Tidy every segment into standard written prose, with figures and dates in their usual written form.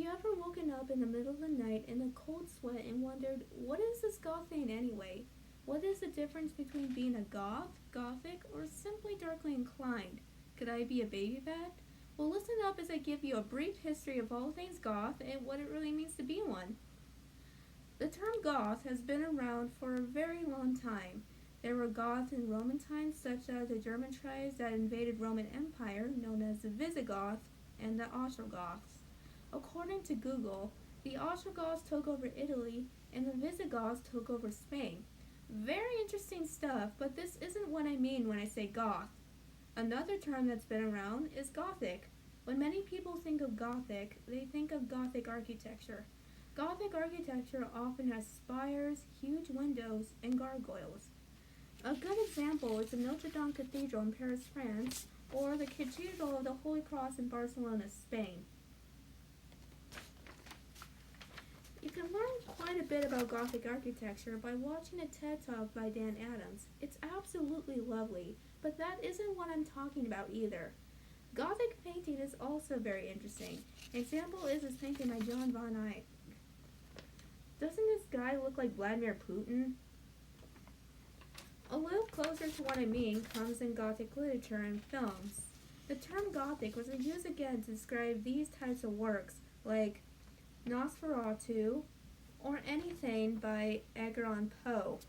ever woken up in the middle of the night in a cold sweat and wondered, what is this goth thing anyway? What is the difference between being a goth, gothic, or simply darkly inclined? Could I be a baby fat? Well, listen up as I give you a brief history of all things goth and what it really means to be one. The term Goth has been around for a very long time. There were Goths in Roman times, such as the German tribes that invaded Roman Empire, known as the Visigoths and the Ostrogoths. According to Google, the Ostrogoths took over Italy and the Visigoths took over Spain. Very interesting stuff, but this isn't what I mean when I say Goth. Another term that's been around is Gothic. When many people think of Gothic, they think of Gothic architecture. Gothic architecture often has spires, huge windows, and gargoyles. A good example is the Notre Dame Cathedral in Paris, France, or the Cathedral of the Holy Cross in Barcelona, Spain. You can learn quite a bit about Gothic architecture by watching a TED Talk by Dan Adams. It's absolutely lovely, but that isn't what I'm talking about either. Gothic painting is also very interesting. An example is this painting by John van Eyck. Doesn't this guy look like Vladimir Putin? A little closer to what I mean comes in Gothic literature and films. The term Gothic was used again to describe these types of works, like Nosferatu or anything by Edgar Allan Poe.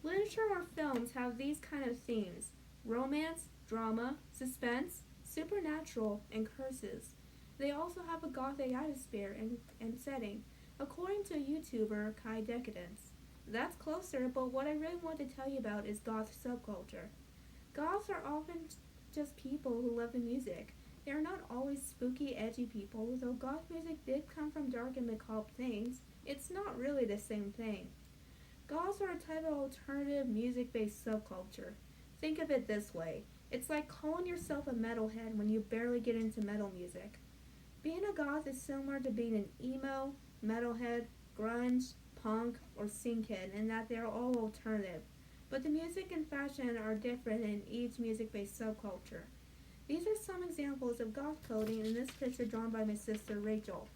Literature or films have these kind of themes: romance, drama, suspense, supernatural, and curses. They also have a gothic atmosphere and setting, according to YouTuber Kai Decadence. That's closer, but what I really want to tell you about is goth subculture. Goths are often just people who love the music. They are not always spooky, edgy people, though goth music did come from dark and macabre things. It's not really the same thing. Goths are a type of alternative music-based subculture. Think of it this way. It's like calling yourself a metalhead when you barely get into metal music. Being a goth is similar to being an emo, metalhead, grunge, punk, or scene kid in that they are all alternative. But the music and fashion are different in each music-based subculture. These are some examples of goth clothing in this picture drawn by my sister Rachel.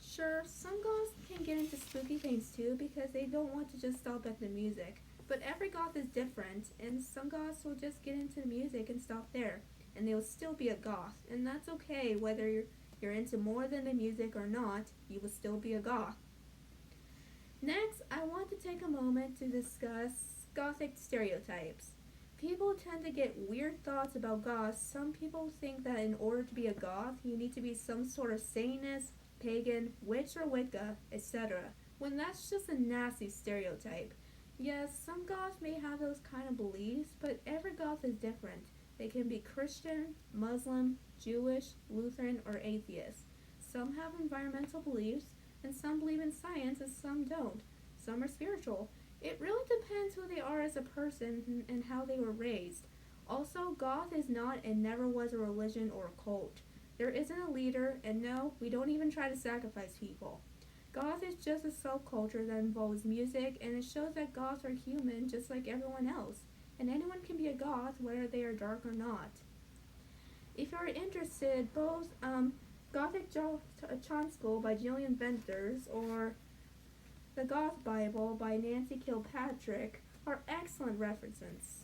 Sure, some goths can get into spooky things too because they don't want to just stop at the music. But every goth is different, and some goths will just get into the music and stop there, and they will still be a goth. And that's okay whether you're into more than the music or not, you will still be a goth. Next, I want to take a moment to discuss gothic stereotypes. People tend to get weird thoughts about goths. Some people think that in order to be a goth, you need to be some sort of Satanist, pagan, witch or Wicca, etc., when that's just a nasty stereotype. Yes, some goths may have those kind of beliefs, but every goth is different. They can be Christian, Muslim, Jewish, Lutheran, or atheist. Some have environmental beliefs, and some believe in science, and some don't. Some are spiritual. It really depends who they are as a person and how they were raised. Also, goth is not and never was a religion or a cult. There isn't a leader, and no, we don't even try to sacrifice people. Goth is just a subculture that involves music, and it shows that goths are human just like everyone else, and anyone can be a goth whether they are dark or not. If you are interested, both Gothic Charm School by Gillian Venters or The Goth Bible by Nancy Kilpatrick are excellent references.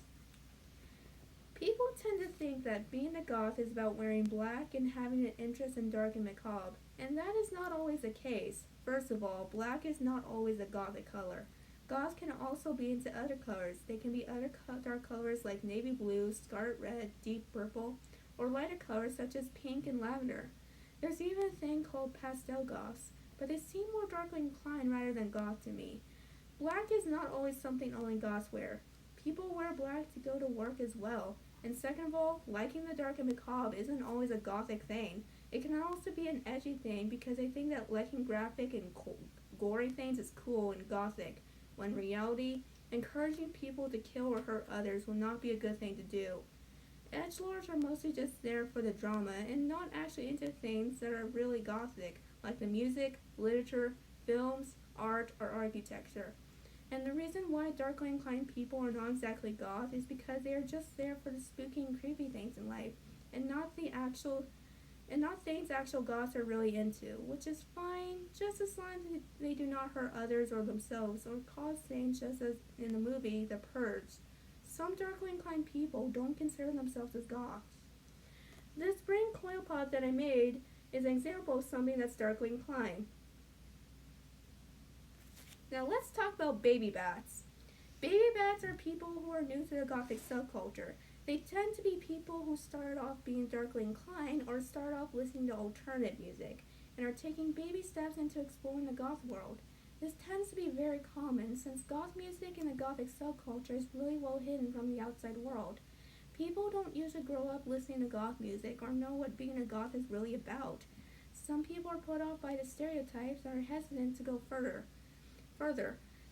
People tend to think that being a goth is about wearing black and having an interest in dark and macabre, and that is not always the case. First of all, black is not always a gothic color. Goths can also be into other colors. They can be other dark colors like navy blue, scarlet red, deep purple, or lighter colors such as pink and lavender. There's even a thing called pastel goths, but they seem more darkly inclined rather than goth to me. Black is not always something only goths wear. People wear black to go to work as well. And second of all, liking the dark and macabre isn't always a gothic thing. It can also be an edgy thing because I think that liking graphic and gory things is cool and gothic, when in reality, encouraging people to kill or hurt others will not be a good thing to do. Edgelords are mostly just there for the drama and not actually into things that are really gothic, like the music, literature, films, art, or architecture. And the reason why darkly inclined people are not exactly goth is because they are just there for the spooky and creepy things in life, and not things actual goths are really into, which is fine, just as long as they do not hurt others or themselves or cause things, just as in the movie The Purge. Some darkly inclined people don't consider themselves as goths. This brain coil pod that I made is an example of something that's darkly inclined. Now let's talk about baby bats. Baby bats are people who are new to the gothic subculture. They tend to be people who start off being darkly inclined or start off listening to alternative music and are taking baby steps into exploring the goth world. This tends to be very common since goth music in the gothic subculture is really well hidden from the outside world. People don't usually grow up listening to goth music or know what being a goth is really about. Some people are put off by the stereotypes and are hesitant to go further.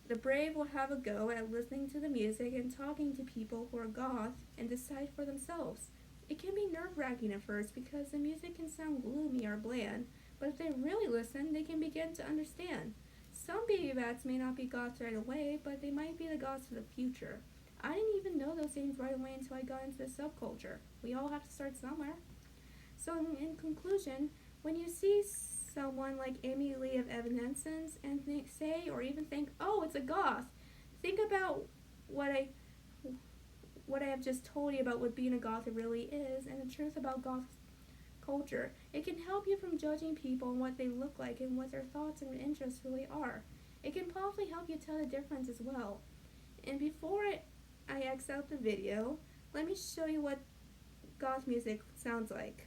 The brave will have a go at listening to the music and talking to people who are goth and decide for themselves. It can be nerve-wracking at first because the music can sound gloomy or bland, but if they really listen, they can begin to understand. Some baby bats may not be goths right away, but they might be the goths of the future. I didn't even know those things right away until I got into the subculture. We all have to start somewhere. So, in conclusion, when you see someone like Amy Lee of Evanescence and say or even think, "Oh, it's a goth," think about what I what I have just told you about what being a goth really is and the truth about goth culture. It can help you from judging people and what they look like and what their thoughts and interests really are. It can probably help you tell the difference as well. And before I X out the video, let me show you what goth music sounds like.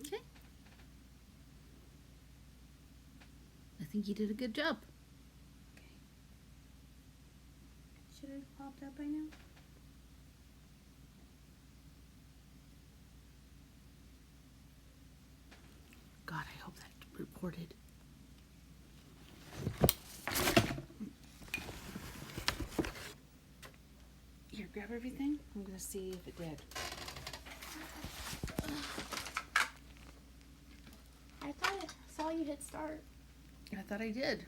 Okay. I think you did a good job. Okay. Should it have popped up by now? God, I hope that recorded. Here, grab everything. I'm gonna see if it did. I thought I saw you hit start. I thought I did.